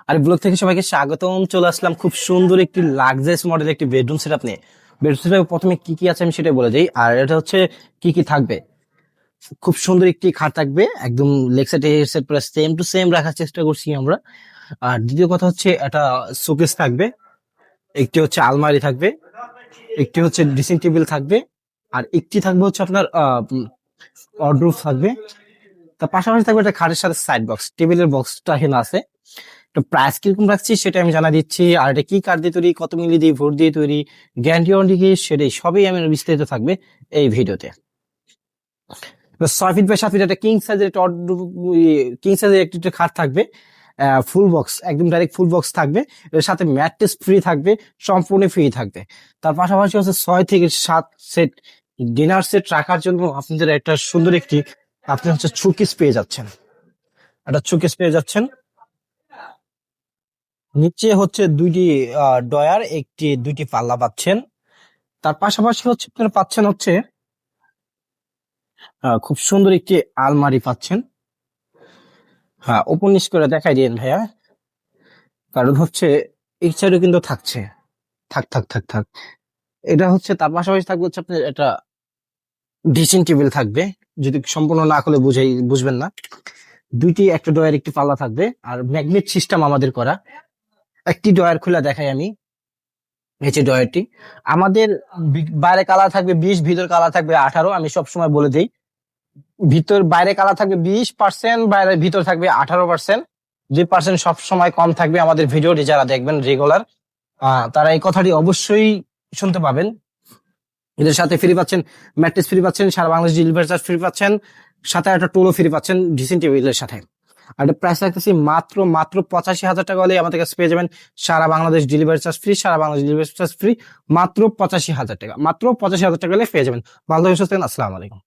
আর blog থেকে সবাইকে স্বাগতম। চলে আসলাম খুব সুন্দর একটি লাক্সারিয়াস মডেল একটি বেডরুম সেটআপ নিয়ে। বেডরুম সেটআপে প্রথমে কি কি আছে আমি সেটাই বলে যাই, আর এটা হচ্ছে কি কি থাকবে। খুব সুন্দর একটি খাট থাকবে, একদম লেগ সাইড হেডসেট পুরো সেম টু সেম রাখার চেষ্টা করছি আমরা। আর দ্বিতীয় কথা হচ্ছে এটা শোকেস থাকবে, একটি হচ্ছে আলমারি থাকবে, একটি হচ্ছে ড্রেসিং টেবিল থাকবে, আর একটি থাকবে হচ্ছে আপনার ওয়ার্ডরোব থাকবে। তার পাশাপাশি থাকবে একটা খাটের সাথে সাইড বক্স, টেবিলের বক্সটা এখানে আছে। তো প্রাইস কিরকম রাখছি সেটা আমি জানা দিচ্ছি, আর এটা কি কাঠ দিয়ে তৈরি, কত মিলি দিয়ে ভোট দিয়ে তৈরি, গ্যারান্টি ওয়ারেন্টি কি, সেটাই সবই আমি বিস্তারিত থাকবে এই ভিডিওতে। 6 ফিট বাই 7 ফিট একটা কিং সাইজের একটা কিং সাইজের একটি খাট থাকবে, ফুল বক্স, একদম ডাইরেক্ট ফুল বক্স থাকবে। এর সাথে ম্যাট্রেস ফ্রি থাকবে, সম্পূর্ণ ফ্রি থাকবে। তার পাশাপাশি হচ্ছে 6 থেকে 7 সেট ডিনার সেট রাখার জন্য আপনাদের একটা সুন্দর একটি আপনি হচ্ছে শোকেস পেয়ে যাচ্ছেন। একটা শোকেস পেয়ে যাচ্ছেন। নিচে হচ্ছে দুইটি ডয়ার, দুইটি পাল্লা পাচ্ছেন। তার পাশাপাশি হচ্ছে আপনারা পাচ্ছেন হচ্ছে খুব সুন্দর একটি আলমারি পাচ্ছেন। হ্যাঁ, ওপর নিচ করে দেখাই দিন ভাইয়া, কারণ হচ্ছে এই সাইডে কিন্তু থাকছে। থাক থাক থাক থাক এটা হচ্ছে। তার পাশাপাশি থাকবে হচ্ছে আপনার একটা ড্রেসিং টেবিল থাকবে, যদি সম্পূর্ণ না খুলে বুঝবেন না। দুইটি, একটা ডয়ার একটি পাল্লা থাকবে, আর ম্যাগনেট সিস্টেম আমাদের করা। একটি ডয়ার খুলে দেখাই আমি, এই যে ডয়ারটি আমাদের। বাইরে কালার থাকবে 20, ভিতর কালার থাকবে 18। আমি সবসময় বলে দিই, বাইরে কালার থাকবে 20%, বাইরে ভিতর থাকবে 18%। 2% সবসময় কম থাকবে আমাদের ভিডিওটি যারা দেখবেন রেগুলার, তারা এই কথাটি অবশ্যই শুনতে পাবেন। এদের সাথে ফ্রি পাচ্ছেন ম্যাট্রেস, ফ্রি পাচ্ছেন সারা বাংলাদেশ ডেলিভারি চার্জ, ফ্রি পাচ্ছেন সাথে একটা টোলও ফ্রি পাচ্ছেন ড্রেসিং টেবিলের সাথে। আর এটা প্রাইস রাখতেছি মাত্র 85,000 টাকা হলে আমাদের কাছে পেয়ে যাবেন সারা বাংলাদেশ ডেলিভারি চার্জ ফ্রি, সারা বাংলাদেশ ডেলিভারি চার্জ ফ্রি, মাত্র 85,000 টাকা, মাত্র 85,000 টাকা হলে পেয়ে যাবেন। ভালো থাকবেন, সুস্থ থাকবেন, আসসালামু আলাইকুম।